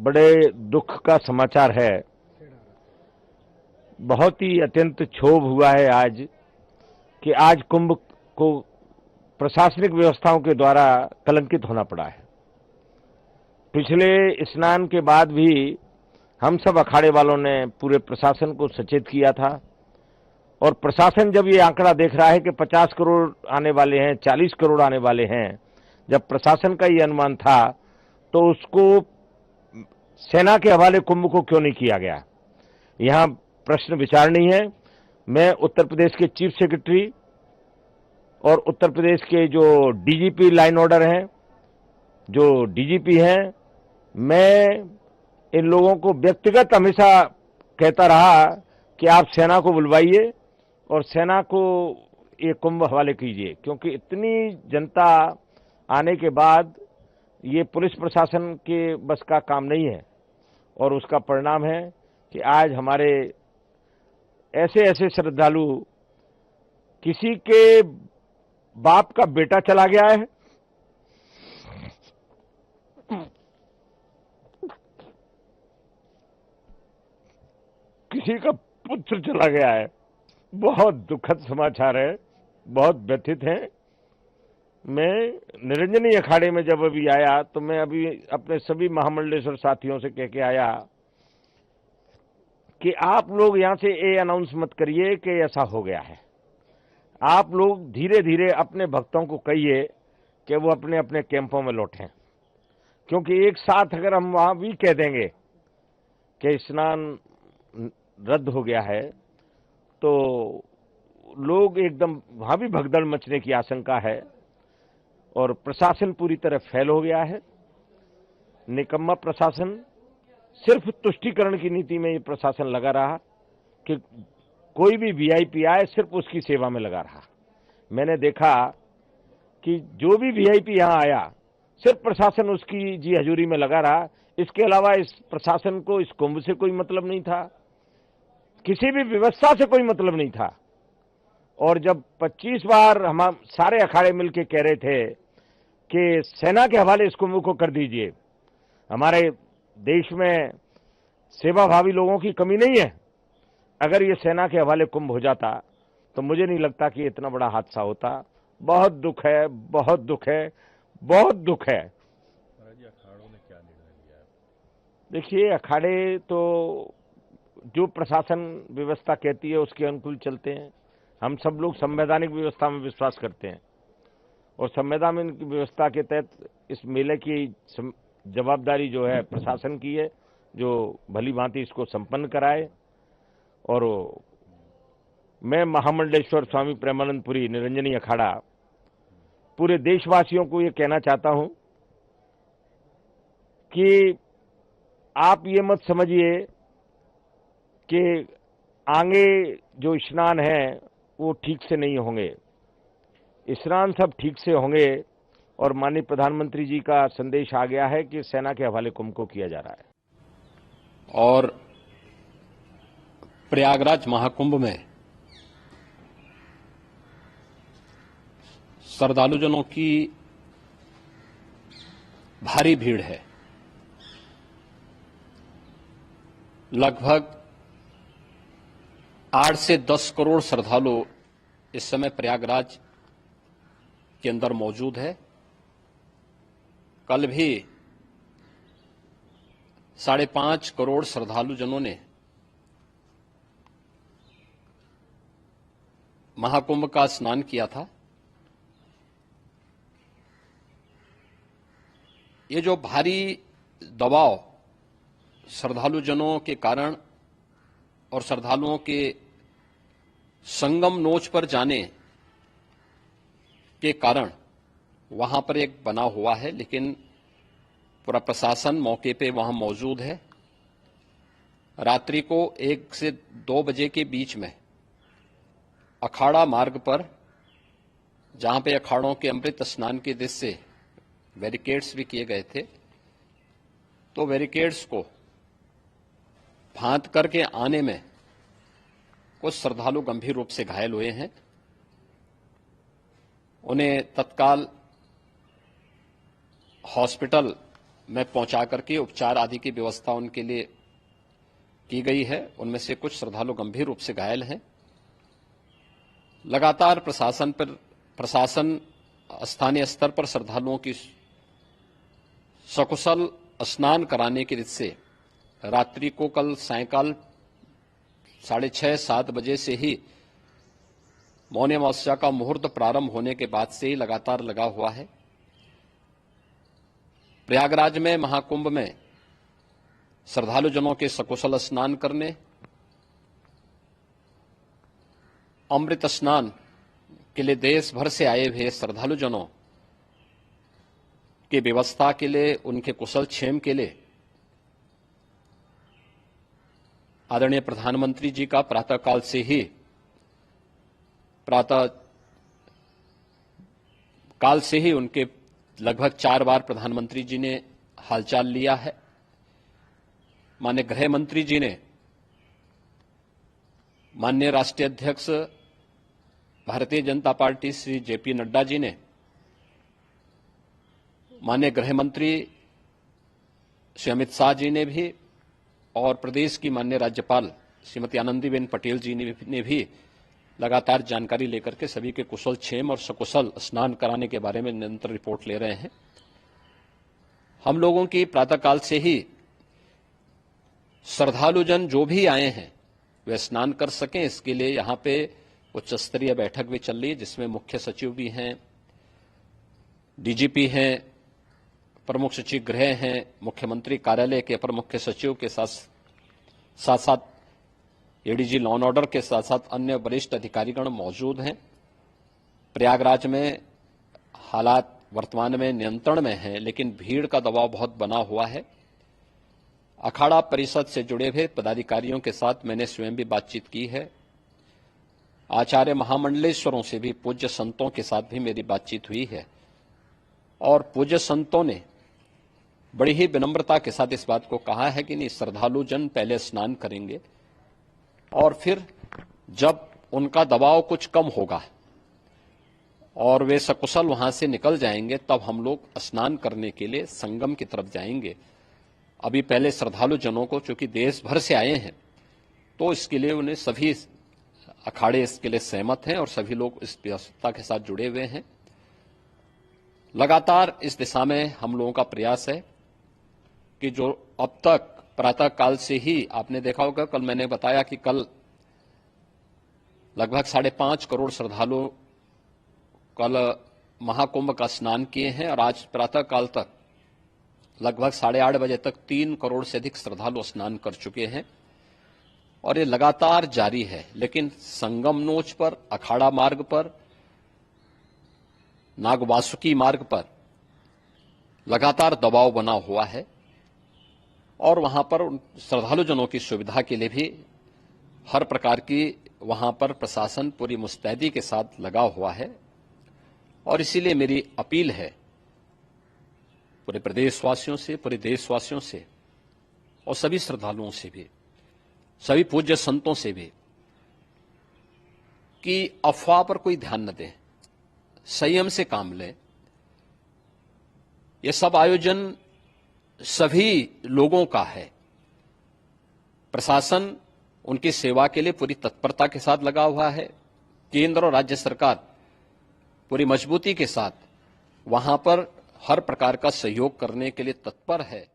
बड़े दुख का समाचार है। बहुत ही अत्यंत क्षोभ हुआ है आज कि आज कुंभ को प्रशासनिक व्यवस्थाओं के द्वारा कलंकित होना पड़ा है। पिछले स्नान के बाद भी हम सब अखाड़े वालों ने पूरे प्रशासन को सचेत किया था और प्रशासन जब ये आंकड़ा देख रहा है कि 50 करोड़ आने वाले हैं, 40 करोड़ आने वाले हैं, जब प्रशासन का ये अनुमान था तो उसको सेना के हवाले कुंभ को क्यों नहीं किया गया। यहां प्रश्न विचारणीय है। मैं उत्तर प्रदेश के चीफ सेक्रेटरी और उत्तर प्रदेश के जो डीजीपी लाइन ऑर्डर हैं, जो डीजीपी हैं, मैं इन लोगों को व्यक्तिगत हमेशा कहता रहा कि आप सेना को बुलवाइए और सेना को ये कुंभ हवाले कीजिए, क्योंकि इतनी जनता आने के बाद ये पुलिस प्रशासन के बस का काम नहीं है। और उसका परिणाम है कि आज हमारे ऐसे ऐसे श्रद्धालु, किसी के बाप का बेटा चला गया है, किसी का पुत्र चला गया है। बहुत दुखद समाचार है, बहुत व्यथित हैं। मैं निरंजनी अखाड़े में जब अभी आया तो मैं अभी अपने सभी महामंडलेश्वर साथियों से कह के आया कि आप लोग यहां से ये अनाउंस मत करिए कि ऐसा हो गया है। आप लोग धीरे धीरे अपने भक्तों को कहिए कि वो अपने अपने कैंपों में लौटें, क्योंकि एक साथ अगर हम वहां भी कह देंगे कि स्नान रद्द हो गया है तो लोग एकदम वहां भी भगदड़ मचने की आशंका है और प्रशासन पूरी तरह फेल हो गया है। निकम्मा प्रशासन, सिर्फ तुष्टीकरण की नीति में ये प्रशासन लगा रहा कि कोई भी वीआईपी आए सिर्फ उसकी सेवा में लगा रहा। मैंने देखा कि जो भी वीआईपी यहां आया सिर्फ प्रशासन उसकी जी हजूरी में लगा रहा। इसके अलावा इस प्रशासन को इस कुंभ से कोई मतलब नहीं था, किसी भी व्यवस्था से कोई मतलब नहीं था। और जब 25 बार हम सारे अखाड़े मिलकर कह रहे थे कि सेना के हवाले इस कुंभ को कर दीजिए, हमारे देश में सेवाभावी लोगों की कमी नहीं है। अगर ये सेना के हवाले कुंभ हो जाता तो मुझे नहीं लगता कि इतना बड़ा हादसा होता। बहुत दुख है, बहुत दुख है, बहुत दुख है। अखाड़ों ने क्या निर्णय लिया? देखिए, अखाड़े तो जो प्रशासन व्यवस्था कहती है उसके अनुकूल चलते हैं। हम सब लोग संवैधानिक व्यवस्था में विश्वास करते हैं और संवैधानिक व्यवस्था के तहत इस मेले की जवाबदारी जो है प्रशासन की है, जो भली भांति इसको संपन्न कराए। और मैं महामंडलेश्वर स्वामी प्रेमानंदपुरी निरंजनी अखाड़ा पूरे देशवासियों को ये कहना चाहता हूं कि आप ये मत समझिए कि आगे जो स्नान है वो ठीक से नहीं होंगे। स्नान सब ठीक से होंगे और माननीय प्रधानमंत्री जी का संदेश आ गया है कि सेना के हवाले कुंभ को किया जा रहा है। और प्रयागराज महाकुंभ में श्रद्धालुजनों की भारी भीड़ है। लगभग 8 से 10 करोड़ श्रद्धालु इस समय प्रयागराज के अंदर मौजूद है। कल भी 5.5 करोड़ श्रद्धालुजनों ने महाकुंभ का स्नान किया था। ये जो भारी दबाव श्रद्धालुजनों के कारण और श्रद्धालुओं के संगम नोच पर जाने के कारण वहां पर एक बना हुआ है, लेकिन पूरा प्रशासन मौके पे वहां मौजूद है। रात्रि को 1 से 2 बजे के बीच में अखाड़ा मार्ग पर, जहां पे अखाड़ों के अमृत स्नान के दृश्य से बैरिकेड्स भी किए गए थे, तो बैरिकेड्स को फांद करके आने में कुछ श्रद्धालु गंभीर रूप से घायल हुए हैं। उन्हें तत्काल हॉस्पिटल में पहुंचा करके उपचार आदि की व्यवस्था उनके लिए की गई है। उनमें से कुछ श्रद्धालु गंभीर रूप से घायल हैं। लगातार प्रशासन स्थानीय स्तर पर श्रद्धालुओं की सकुशल स्नान कराने की रीत से रात्रि को कल सायंकाल 6:30-7 बजे से ही मौनी अमावस्या का मुहूर्त प्रारंभ होने के बाद से ही लगातार लगा हुआ है। प्रयागराज में महाकुंभ में श्रद्धालु जनों के सकुशल स्नान करने, अमृत स्नान के लिए देश भर से आए हुए श्रद्धालु जनों की व्यवस्था के लिए, उनके कुशल क्षेम के लिए आदरणीय प्रधानमंत्री जी का प्रातःकाल से ही उनके लगभग 4 बार प्रधानमंत्री जी ने हालचाल लिया है। माननीय गृह मंत्री जी ने, माननीय राष्ट्रीय अध्यक्ष भारतीय जनता पार्टी श्री जेपी नड्डा जी ने, माननीय गृह मंत्री श्री अमित शाह जी ने भी और प्रदेश की माननीय राज्यपाल श्रीमती आनंदीबेन पटेल जी ने भी लगातार जानकारी लेकर के सभी के कुशल क्षेम और सकुशल स्नान कराने के बारे में निरंतर रिपोर्ट ले रहे हैं। हम लोगों की प्रातःकाल से ही श्रद्धालुजन जो भी आए हैं वे स्नान कर सकें, इसके लिए यहां पे उच्च स्तरीय बैठक भी चल रही है, जिसमें मुख्य सचिव भी हैं, डीजीपी हैं, प्रमुख सचिव गृह हैं, मुख्यमंत्री कार्यालय के अपर मुख्य सचिव के साथ साथ एडीजी लॉ एंड ऑर्डर के साथ साथ अन्य वरिष्ठ अधिकारीगण मौजूद हैं। प्रयागराज में हालात वर्तमान में नियंत्रण में हैं, लेकिन भीड़ का दबाव बहुत बना हुआ है। अखाड़ा परिषद से जुड़े हुए पदाधिकारियों के साथ मैंने स्वयं भी बातचीत की है। आचार्य महामंडलेश्वरों से भी, पूज्य संतों के साथ भी मेरी बातचीत हुई है और पूज्य संतों ने बड़ी ही विनम्रता के साथ इस बात को कहा है कि नहीं, श्रद्धालु जन पहले स्नान करेंगे और फिर जब उनका दबाव कुछ कम होगा और वे सकुशल वहां से निकल जाएंगे, तब हम लोग स्नान करने के लिए संगम की तरफ जाएंगे। अभी पहले श्रद्धालु जनों को, चूंकि देश भर से आए हैं, तो इसके लिए उन्हें सभी अखाड़े इसके लिए सहमत हैं और सभी लोग इस व्यवस्था के साथ जुड़े हुए हैं। लगातार इस दिशा में हम लोगों का प्रयास है कि जो अब तक प्रातःकाल से ही आपने देखा होगा, कल मैंने बताया कि कल लगभग 5.5 करोड़ श्रद्धालु कल महाकुंभ का स्नान किए हैं और आज प्रातःकाल तक लगभग 8:30 बजे तक 3 करोड़ से अधिक श्रद्धालु स्नान कर चुके हैं और ये लगातार जारी है। लेकिन संगम नोच पर, अखाड़ा मार्ग पर, नागवासुकी मार्ग पर लगातार दबाव बना हुआ है और वहां पर श्रद्धालु जनों की सुविधा के लिए भी हर प्रकार की वहां पर प्रशासन पूरी मुस्तैदी के साथ लगा हुआ है। और इसीलिए मेरी अपील है पूरे प्रदेशवासियों से, पूरे देशवासियों से और सभी श्रद्धालुओं से भी, सभी पूज्य संतों से भी कि अफवाह पर कोई ध्यान न दें, संयम से काम लें। ये सब आयोजन सभी लोगों का है। प्रशासन उनकी सेवा के लिए पूरी तत्परता के साथ लगा हुआ है। केंद्र और राज्य सरकार पूरी मजबूती के साथ वहां पर हर प्रकार का सहयोग करने के लिए तत्पर है।